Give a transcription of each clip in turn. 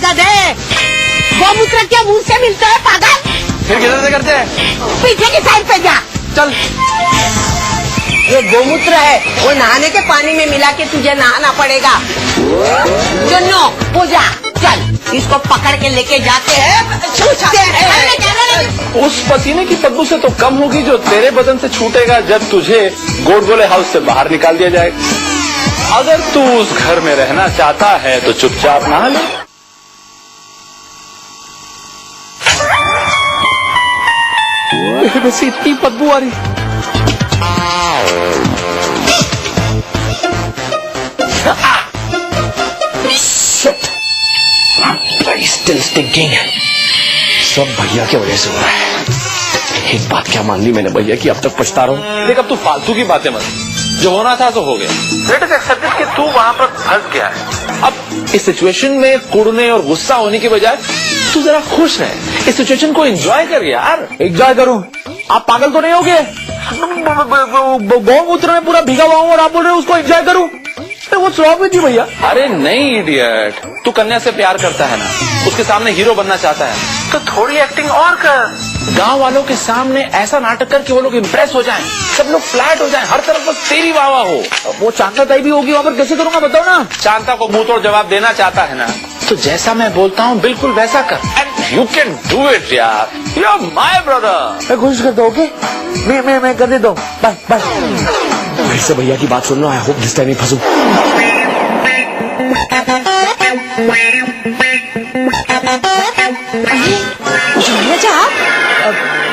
गधे, गोमूत्र क्या मुंह से मिलता है पागल? फिर किधर से करते हैं? पीछे की साइड पे जा। चल। ये गोमूत्र है, वो नहाने के पानी में मिला के तुझे नहाना पड़ेगा। चुन्नू पूजा, चल इसको पकड़ के लेके जाते हैं, छूटते हैं। उस पसीने की बदबू से तो कम होगी जो तेरे बदन से छूटेगा जब तुझे गोडबोले हाउस से बाहर निकाल दिया जाए। अगर तू उस घर में रहना चाहता है तो चुपचाप नहा ले। वैसे इतनी बदबू आ रही। Still stinking. सब भैया की वजह से हो रहा है। एक बात क्या मान ली मैंने भैया की, अब तक पछता रहा हूँ। देख अब तू फालतू की बातें मत, जो होना था तो हो गया। लेट अस एक्सेप्ट कि तू वहां पर फंस गया है। अब इस सिचुएशन में कुड़ने और गुस्सा होने की बजाय तू जरा खुश रहे, इस सिचुएशन को एंजॉय कर यार। एंजॉय करूँ? आप पागल तो नहीं हो गए? गौमूत्र में पूरा भीगा हुआ हूँ और आप बोल रहे हो उसको एंजॉय करूँ? वो स्वाब में थी भैया। अरे नहीं इडियट, तू कन्या से प्यार करता है ना, उसके सामने हीरो बनना चाहता है तो थोड़ी एक्टिंग और कर। गांव वालों के सामने ऐसा नाटक कर कि वो लोग इम्प्रेस हो जाएं, सब लोग फ्लैट हो जाएं, हर तरफ बस तेरी वाह वाह हो। वो चांता ताई भी होगी वहाँ पर, कैसे करूँगा बताओ ना। चांता को मुंह तोड़ जवाब देना चाहता है ना, तो जैसा मैं बोलता हूँ बिल्कुल वैसा कर, and you can do it यार। You are my brother. मैं कोशिश करता हूँ, ओके? मैं कर देता हूँ। Bye bye. फिर से भैया की बात सुन लो, आई होप दिस टाइम नहीं फंसूं।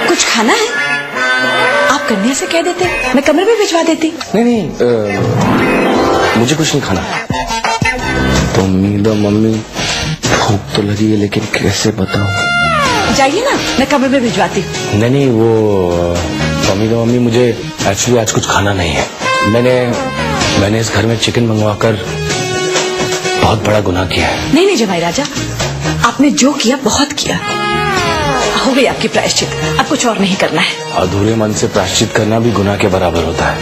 कुछ खाना है? आप कन्या से कह देते, मैं कमरे में भिजवा देती। नहीं, मुझे कुछ नहीं खाना। तो मम्मी भूख तो लगी है लेकिन कैसे बताऊं? जाइए ना, मैं कमरे में भिजवाती। नहीं, वो मम्मी मुझे एक्चुअली आज कुछ खाना नहीं है। मैंने इस घर में चिकन मंगवाकर बहुत बड़ा गुनाह किया है। नहीं जमाई राजा, आपने जो किया बहुत किया, हो गई आपकी प्रायश्चित, अब कुछ और नहीं करना है। अधूरे मन से प्रायश्चित करना भी गुनाह के बराबर होता है,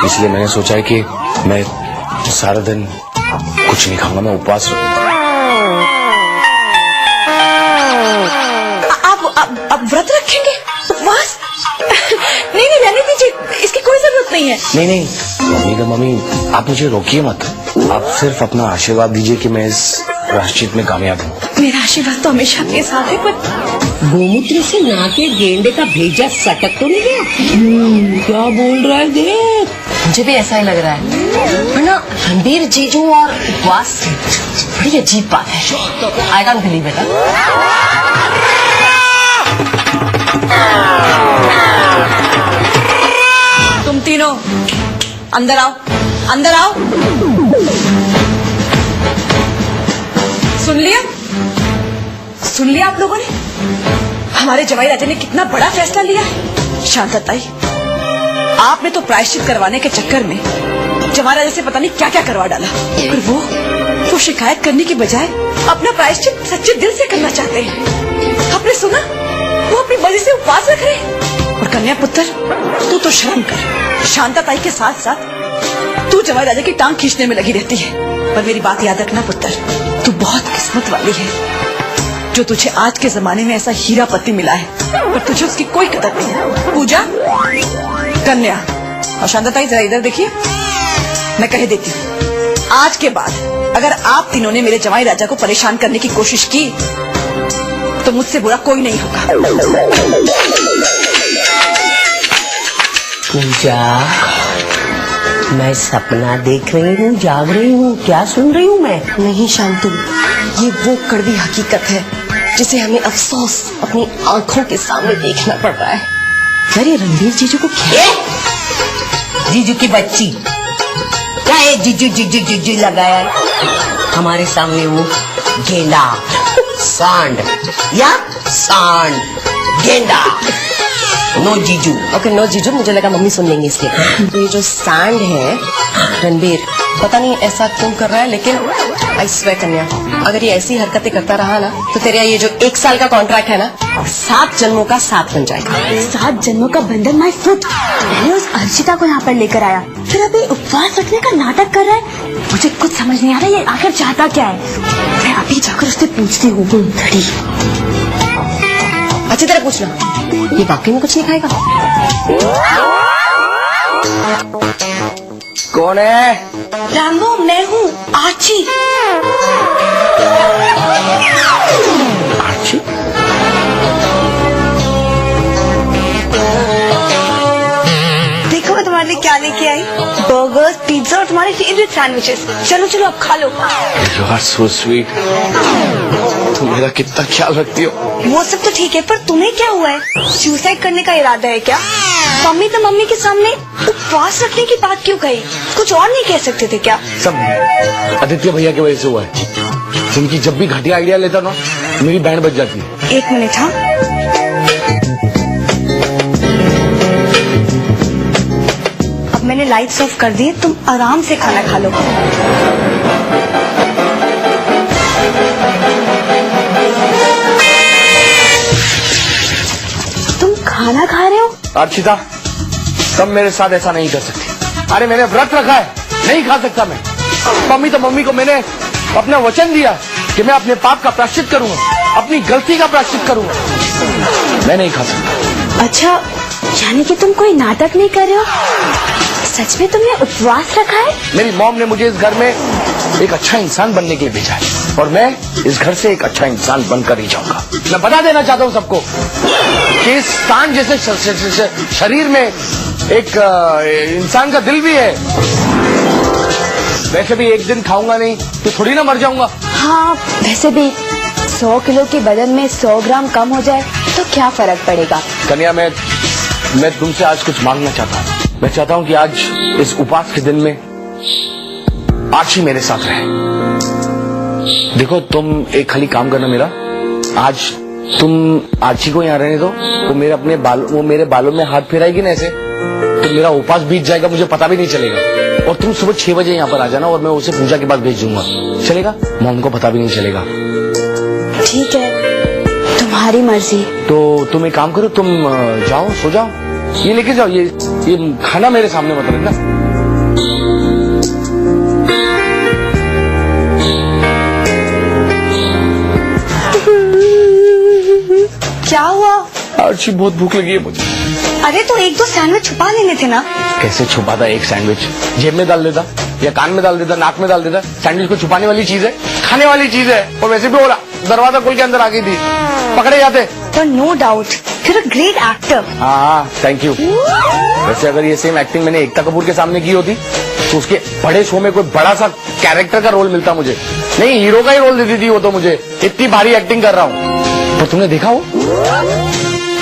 इसलिए मैंने सोचा है कि मैं सारा दिन कुछ नहीं खाऊंगा, मैं उपवास रखूंगा। आप व्रत रखेंगे? उपवास? नहीं रहने दीजिए, इसकी कोई जरूरत नहीं है। नहीं मम्मी आप मुझे रोकिए मत, आप सिर्फ अपना आशीर्वाद दीजिए कि मैं इस प्रायश्चित में कामयाब हूँ। मेरा आशीर्वाद तो हमेशा आपके साथ है, पर गोमूत्र से ना के गेंडे का भेजा सटक तो नहीं गया? क्या बोल रहा है देख? मुझे भी ऐसा ही लग रहा है, पर ना रणबीर जीजू और उपवास बड़ी अजीब बात है। I don't believe it. तुम तीनों अंदर आओ, अंदर आओ। सुन लिया आप लोगों ने? हमारे जवाई राजा ने कितना बड़ा फैसला लिया है। शांता ताई, आपने तो प्रायश्चित करवाने के चक्कर में जवाई राजा से पता नहीं क्या क्या करवा डाला, और वो शिकायत करने की बजाय अपना प्रायश्चित सच्चे दिल से करना चाहते हैं। आपने सुना, वो अपनी मर्जी से उपवास रख रहे हैं। और कन्या पुत्र, तू तो शर्म कर। शांता ताई के साथ साथ तू जवाई राजा की टांग खींचने में लगी रहती है। पर मेरी बात याद रखना पुत्र, तू बहुत किस्मत वाली है जो तुझे आज के जमाने में ऐसा हीरा पति मिला है, पर तुझे उसकी कोई कदर नहीं है। पूजा, कन्या और शांता ताई, जरा इधर देखिए। मैं कह देती हूँ, आज के बाद अगर आप तीनों ने मेरे जवाई राजा को परेशान करने की कोशिश की तो मुझसे बुरा कोई नहीं होगा। पूजा, मैं सपना देख रही हूँ, जाग रही हूँ, क्या सुन रही हूँ मैं? नहीं शांतु, ये वो कड़वी हकीकत है जिसे हमें अफसोस अपनी आंखों के सामने देखना पड़ रहा है। अरे रणबीर जीजू को क्या? जीजू की बच्ची क्या है? जीजू लगाया है हमारे सामने। वो गेंडा, सांड या सांड गेंडा। नो जीजू। ओके, नो जीजू। मुझे लगा मम्मी सुन लेंगे इसलिए। तो ये जो सांड है रणबीर, पता नहीं ऐसा क्यों कर रहा है, लेकिन आई स्वेयर कन्या, अगर ये ऐसी हरकतें करता रहा ना तो तेरा ये जो 1 साल का कॉन्ट्रैक्ट है ना, 7 जन्मों का साथ बन जाएगा। 7 जन्मों का बंधन माय फुट। पहले उस अर्चिता को यहाँ पर लेकर आया, फिर अभी उपवास रखने का नाटक कर रहा है। मुझे कुछ समझ नहीं आ रहा ये आखिर चाहता क्या है। मैं अभी जाकर उससे पूछती हूँ। धड़ी अच्छी तरह पूछना, ये वाकई में कुछ नहीं खाएगा। कौन है? रैम्बो, मैं हूँ आर्ची। आर्ची? देखो मैं तुम्हारे लिए क्या लेके आई। बर्गर्स, पिज्जा और तुम्हारे फेवरेट सैंडविचेस। चलो चलो अब खा लो। You are so sweet. तुम मेरा कितना ख्याल रखती हो। वो सब तो ठीक है, पर तुम्हें क्या हुआ है? सुसाइड करने का इरादा है क्या? मम्मी तो मम्मी के सामने उपवास रखने की बात क्यों कही? कुछ और नहीं कह सकते थे क्या? सब आदित्य भैया की वजह से हुआ है। जिनकी जब भी घटिया आइडिया लेता ना, मेरी बैंड बज जाती है। 1 मिनट। हाँ, अब मैंने लाइट्स ऑफ कर दी, तुम आराम से खाना खा लो। तुम खाना खा रहे हो? अर्चिता, तुम मेरे साथ ऐसा नहीं कर सकती। अरे मैंने व्रत रखा है, नहीं खा सकता मैं। मम्मी तो मम्मी को मैंने अपना वचन दिया कि मैं अपने पाप का प्रायश्चित करूंगा, अपनी गलती का प्रायश्चित करूंगा। मैं नहीं खा सकता। अच्छा, यानी कि तुम कोई नाटक नहीं कर रहे हो? सच में तुमने उपवास रखा है? मेरी मॉम ने मुझे इस घर में एक अच्छा इंसान बनने के लिए भेजा है, और मैं इस घर से एक अच्छा इंसान बनकर ही जाऊंगा। मैं बता देना चाहता हूँ सबको कि इस स्थान जैसे शरीर में एक इंसान का दिल भी है। वैसे भी एक दिन खाऊंगा नहीं तो थोड़ी ना मर जाऊंगा। हाँ, वैसे भी 100 किलो के बदन में 100 ग्राम कम हो जाए तो क्या फर्क पड़ेगा? कन्या, मैं तुमसे आज कुछ मांगना चाहता हूँ। मैं चाहता हूँ कि आज इस उपवास के दिन में आर्ची मेरे साथ रहे। देखो, तुम एक खाली काम करना मेरा। आज तुम आर्ची को यहाँ रहने दो। वो मेरे बालों में हाथ फेराएगी ना ऐसे, तो मेरा उपवास बीत जाएगा, मुझे पता भी नहीं चलेगा। और तुम सुबह 6 बजे यहाँ पर आ जाना, और मैं उसे पूजा के बाद भेज दूंगा। चलेगा? मॉम को पता भी नहीं चलेगा। ठीक है, तुम्हारी मर्जी। तो तुम एक काम करो, तुम जाओ, सो जाओ। ये लेके जाओ, ये खाना मेरे सामने मत रखना। क्या हुआ? आर्ची, बहुत भूख लगी है मुझे। अरे तो 1-2 सैंडविच छुपा लेने थे ना। कैसे छुपाता? एक सैंडविच जेब में डाल देता, या कान में डाल देता, नाक में डाल देता। सैंडविच को छुपाने वाली चीज है? खाने वाली चीज है। और वैसे भी बोला, दरवाजा खोल के अंदर आ गई थी, पकड़े जाते। तो नो डाउट फिर अ ग्रेट एक्टर। हाँ, थैंक यू। वैसे अगर ये सेम एक्टिंग मैंने एकता कपूर के सामने की होती तो उसके बड़े शो में कोई बड़ा सा कैरेक्टर का रोल मिलता मुझे। नहीं, हीरो का ही रोल देती थी वो तो मुझे। इतनी भारी एक्टिंग कर रहा हूँ। पर तुमने देखा वो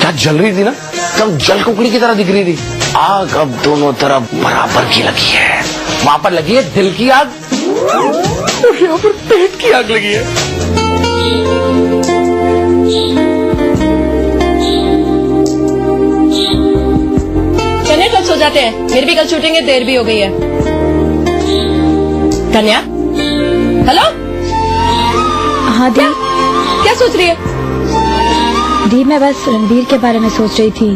क्या जल रही थी ना, कब जल कुकड़ी की तरह दिख रही थी। आग अब दोनों तरफ बराबर की लगी है। वहां पर लगी है दिल की आग, और यहाँ पर पेट की आग लगी है। कन्या, कब सो जाते हैं? मेरी भी कल शूटिंग है, देर भी हो गई है। कन्या, हेलो। हाँ दी। क्या सोच रही है? दी, मैं बस रणबीर के बारे में सोच रही थी।